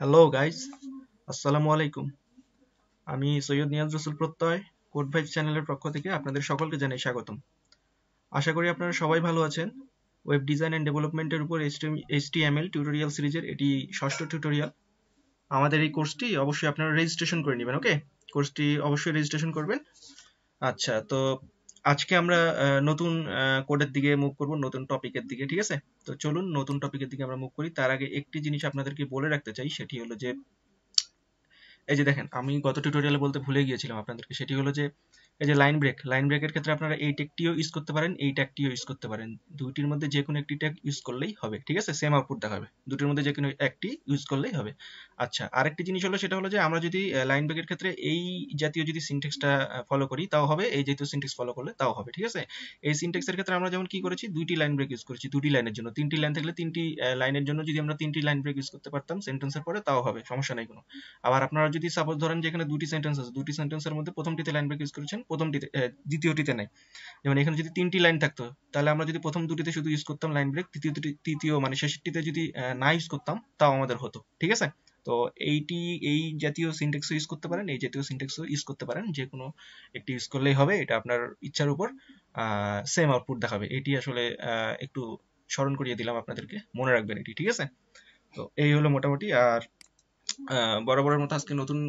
Hello guys, আসসালামু আলাইকুম। আমি সৈয়দ নিয়াজ রসুল প্রত্যয় কোড ভাইব চ্যানেলের পক্ষ থেকে আপনাদের সকলকে জানাই স্বাগতম। আশা করি আপনারা সবাই ভালো আছেন। ওয়েব ডিজাইন এন্ড ডেভেলপমেন্টের উপর এইচটিএমএল টিউটোরিয়াল সিরিজের এটি ষষ্ঠ টিউটোরিয়াল। আমাদের এই কোর্সটি অবশ্যই আপনারা রেজিস্ট্রেশন করে নেবেন। ওকে, কোর্সটি অবশ্যই রেজিস্ট্রেশন করবেন। আচ্ছা, তো আজকে আমরা নতুন কোডের দিকে মুভ করব, নতুন টপিকের দিকে। ঠিক আছে, তো চলুন নতুন টপিকের দিকে আমরা মুভ করি। তার আগে একটি জিনিস আপনাদেরকে বলে রাখতে চাই, সেটি হলো যে এই যে দেখেন, আমি গত টিউটোরিয়ালে বলতে ভুলে গিয়েছিলাম আপনাদেরকে, সেটি হলো যে এই যে লাইন ব্রেকের ক্ষেত্রে আপনারা এই ট্যাগটিও ইউজ করতে পারেন, এই ট্যাগটিও ইউজ করতে পারেন। দুইটির মধ্যে যে কোনো একটি ট্যাগ ইউজ করলেই হবে। ঠিক আছে, সেম আউটপুট দেখাবে, দুটির মধ্যে যে কোনো একটি ইউজ করলেই হবে। আচ্ছা, আরেকটি জিনিস হলো, সেটা হলো যে আমরা যদি লাইন ব্রেকের ক্ষেত্রে এই জাতীয় যদি সিনট্যাক্সটা ফলো করি তাও হবে, এই জাতীয় সিনট্যাক্স ফলো করলে তাও হবে। ঠিক আছে, এই সিনট্যাক্সের ক্ষেত্রে আমরা যেমন কি করেছি, দুইটি লাইন ব্রেক ইউজ করেছি দুটি লাইনের জন্য। তিনটি লাইন থাকলে তিনটি লাইনের জন্য যদি আমরা তিনটি লাইন ব্রেক ইউজ করতে পারতাম সেন্টেন্সের পরে, তাও হবে, সমস্যা নেই কোনো। আবার আপনারা যদি সাপোজ ধরেন যে এখানে দুটি সেন্টেন্স আছে, দুটি সেন্টেন্সের মধ্যে প্রথমটিতে লাইন ব্রেক ইউজ করেছেন, দ্বিতীয়টিতে নাই। যেমন এখানে যদি তিনটি লাইন থাকতো, তাহলে আমরা যদি প্রথম দুটিতে শুধু ইউজ করতাম লাইন ব্রেক, তৃতীয় মানে শেষেরটিতে যদি না ইউজ করতাম, তাও আমাদের হতো। ঠিক আছে, তো এই জাতীয় সিনট্যাক্সও ইউজ করতে পারেন, এই জাতীয় সিনট্যাক্সও ইউজ করতে পারেন, যে কোনো একটি ইউজ করলেই হবে। এটা আপনার ইচ্ছার উপর সেম আউটপুট দেখাবে। এটি আসলে একটু স্মরণ করিয়ে দিলাম আপনাদেরকে, মনে রাখবেন এটি। ঠিক আছে, তো এই হলো মোটামুটি। আর বরাবরের মতো আজকে নতুন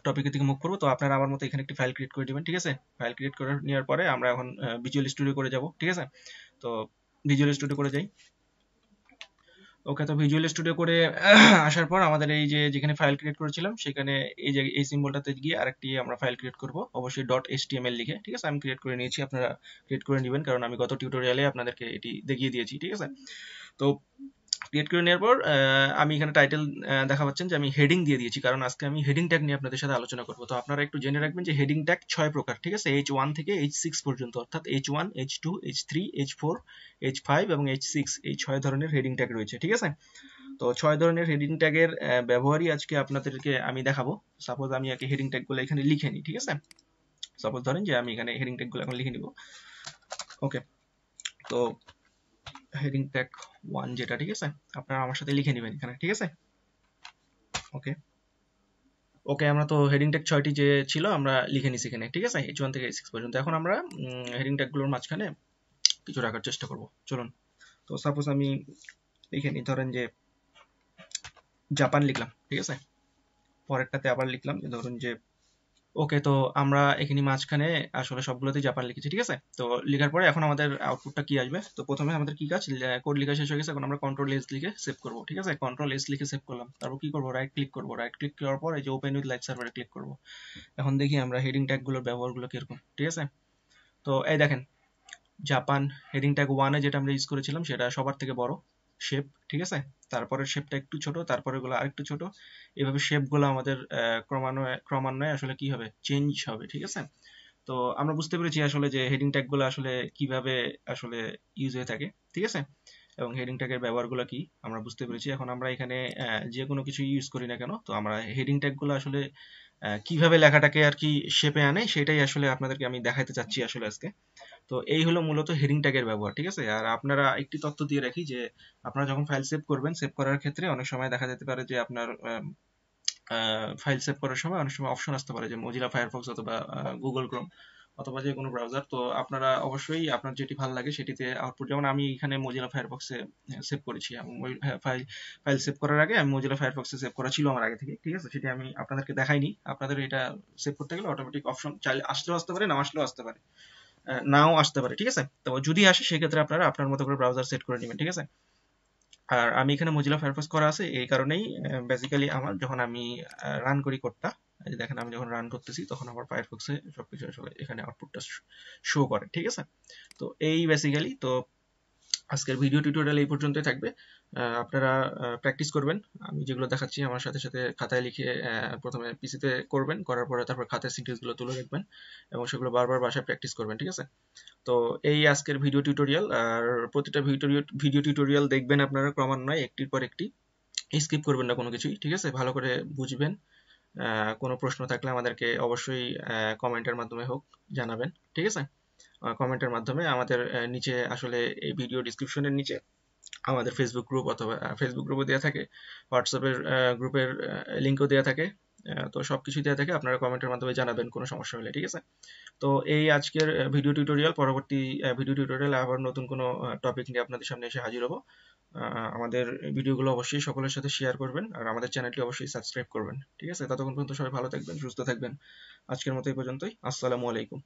টপিকের দিকে মুভ করবো। তো আপনারা আমার মতো এখানে একটি ফাইল ক্রিয়েট করে দিবেন। ঠিক আছে, ফাইল ক্রিয়েট করে নেওয়ার পরে আমরা এখন ভিজুয়াল স্টুডিও করে যাব। ঠিক আছে, তো ভিজুয়াল স্টুডিও করে যাই। ওকে, তো ভিজুয়াল স্টুডিও করে আসার পর আমাদের এই যে যেখানে ফাইল ক্রিয়েট করেছিলাম, সেখানে এই যে এই সিম্বলটাতে গিয়ে আরেকটি আমরা ফাইল ক্রিয়েট করব, অবশ্যই .html লিখে। ঠিক আছে, আমি ক্রিয়েট করে নিয়েছি, আপনারা ক্রিয়েট করে নেবেন, কারণ আমি গত টিউটোরিয়ালে আপনাদেরকে এটি দেখিয়ে দিয়েছি। ঠিক আছে, তো ক্রিয়েট করে নেওয়ার পর আমি এখানে টাইটেল দেখা পাচ্ছেন যে আমি হেডিং দিয়ে দিয়েছি, কারণ আজকে আমি হেডিং ট্যাগ নিয়ে আপনাদের সাথে আলোচনা করব। তো আপনারা একটু জেনে রাখবেন যে হেডিং ট্যাগ 6 প্রকার। ঠিক আছে, H1 থেকে H6 পর্যন্ত, অর্থাৎ H1, H2, H3, H4, H5 এবং H6, এই 6 ধরনের হেডিং ট্যাগ রয়েছে। ঠিক আছে, তো 6 ধরনের হেডিং ট্যাগের ব্যবহারই আজকে আপনাদেরকে আমি দেখাবো। সাপোজ আমি একে হেডিং ট্যাগগুলো এখানে লিখে নিই। ঠিক আছে, সাপোজ ধরেন যে আমি এখানে হেডিং ট্যাগগুলো এখন লিখে নিব। ওকে, তো হেডিং ট্যাগ 1 যেটা, ঠিক আছে, আপনারা আমার সাথে লিখে নেবেন এখানে। ঠিক আছে, ওকে ওকে, আমরা তো হেডিং ট্যাগ 6টি যে ছিল আমরা লিখে নিছি এখানে। ঠিক আছে, H1 থেকে H6 পর্যন্ত। এখন আমরা হেডিং ট্যাগগুলোর মাঝখানে কিছু রাখার চেষ্টা করব। চলুন, তো সাপোজ আমি লিখে নিই, ধরেন যে জাপান লিখলাম। ঠিক আছে, পরেরটাতে আবার লিখলাম যে ধরুন যে ওকে, তো আমরা এখানে মাঝখানে আসলে সবগুলোতেই জাপান লিখেছি। ঠিক আছে, তো লেখার পরে এখন আমাদের আউটপুটটা কি আসবে। তো প্রথমে আমাদের কি কাজ, কোড লেখা শেষ হয়ে গেছে, এখন আমরা কন্ট্রোল এস লিখে সেভ করব। ঠিক আছে, কন্ট্রোল এস লিখে সেভ করলাম, তারপর কি করব, রাইট ক্লিক করব। রাইট ক্লিক করার পর এই যে ওপেন উইথ লাইভ সার্ভারে ক্লিক করব। এখন দেখি আমরা হেডিং ট্যাগগুলোর ব্যবহারগুলো কিরকম। ঠিক আছে, তো এই দেখেন, জাপান হেডিং ট্যাগ 1 এ যেটা আমরা ইউজ করেছিলাম সেটা সবার থেকে বড় শেপ। ঠিক আছে, তারপরের শেপটা একটু ছোট, তারপরে গুলো আরেকটু ছোট। এভাবে শেপগুলো আমাদের ক্রমান্বয়ে আসলে কি হবে, চেঞ্জ হবে। ঠিক আছে, তো আমরা বুঝতে পেরেছি আসলে যে হেডিং ট্যাগগুলো আসলে কিভাবে আসলে ইউজ হয়ে থাকে। ঠিক আছে, এবং হেডিং ট্যাগের ব্যবহারগুলো কি আমরা বুঝতে পেরেছি। এখন আমরা এখানে যে কোনো কিছু ইউজ করি না কেন, তো আমরা হেডিং ট্যাগগুলো আসলে কিভাবে লেখাটাকে আর কি শেপে আনে, সেটাই আসলে আপনাদেরকে আমি দেখাতে চাচ্ছি আসলে আজকে। তো এই হলো মূলত হেডিং ট্যাগের ব্যবহার। ঠিক আছে, আর আপনারা একটি তথ্য দিয়ে রাখি যে আপনারা যখন ফাইল সেভ করবেন, সেভ করার ক্ষেত্রে অনেক সময় দেখা যেতে পারে যে আপনার ফাইল সেভ করার সময় অনেক সময় অপশন আসতে পারে যে মজিলা ফায়ারফক্স অথবা গুগল ক্রোম অথবা যে কোনো ব্রাউজার। তো আপনারা অবশ্যই আপনার যেটি ভালো লাগে সেটিতে আউটপুট, যেমন আমি এখানে মজিলা ফায়ারফক্সে সেভ করেছি, এবং ফাইল সেভ করার আগে আমি মজিলা ফায়ারফক্সে সেভ করা ছিল আমার আগে থেকে। ঠিক আছে, সেটি আমি আপনাদেরকে দেখাইনি। আপনাদের এটা সেভ করতে গেলে অটোমেটিক অপশন চাইলে আসলেও আসতে পারে, না আসলেও আসতে পারে, নাও আসতে পারে। ঠিক আছে, তো যদি আসে সেক্ষেত্রে আপনারা আপনার মতো করে ব্রাউজার সেট করে নেবেন। ঠিক আছে, আর আমি এখানে মজিলা ফায়ারফক্স করা আছে, এই কারণেই বেসিক্যালি আমার যখন আমি রান করি কোডটা, এই যে দেখেন আমি যখন রান করতেছি তখন আমার ফায়ারফক্সে সবকিছু আসলে এখানে আউটপুটটা শো করে। ঠিক আছে, তো এই বেসিক্যালি। তো আজকের ভিডিও টিউটোরিয়াল এই পর্যন্তই থাকবে। আপনারা প্র্যাকটিস করবেন, আমি যেগুলো দেখাচ্ছি আমার সাথে সাথে খাতায় লিখে প্রথমে পিসিতে করবেন, করার পরে তারপর খাতায় সিনট্যাক্সগুলো তুলে রাখবেন এবং সেগুলো বারবার বাসায় প্র্যাকটিস করবেন। ঠিক আছে, তো এই আজকের ভিডিও টিউটোরিয়াল। আর প্রতিটা ভিডিও টিউটোরিয়াল দেখবেন আপনারা ক্রমান্বয়ে, একটির পর একটি, স্কিপ করবেন না কোনো কিছুই। ঠিক আছে, ভালো করে বুঝবেন। কোনো প্রশ্ন থাকলে আমাদেরকে অবশ্যই কমেন্টের মাধ্যমে হোক জানাবেন। ঠিক আছে, কমেন্টের মাধ্যমে আমাদের নিচে আসলে এই ভিডিও ডিসক্রিপশনের নিচে আমাদের ফেসবুক গ্রুপ অথবা ফেসবুক গ্রুপও দেওয়া থাকে, হোয়াটসঅ্যাপের গ্রুপের লিঙ্কও দেওয়া থাকে। তো সব কিছুই দেওয়া থাকে, আপনারা কমেন্টের মাধ্যমে জানাবেন কোনো সমস্যা হলে, ঠিক আছে? তো এই আজকের ভিডিও টিউটোরিয়াল, পরবর্তী ভিডিও টিউটোরিয়ালে আবার নতুন কোনো টপিক নিয়ে আপনাদের সামনে এসে হাজির হব। আমাদের ভিডিওগুলো অবশ্যই সকলের সাথে শেয়ার করবেন, আর আমাদের চ্যানেলটি অবশ্যই সাবস্ক্রাইব করবেন, ঠিক আছে? ততক্ষণ পর্যন্ত সবাই ভালো থাকবেন, সুস্থ থাকবেন। আজকের মতো এই পর্যন্তই। আসসালামু আলাইকুম।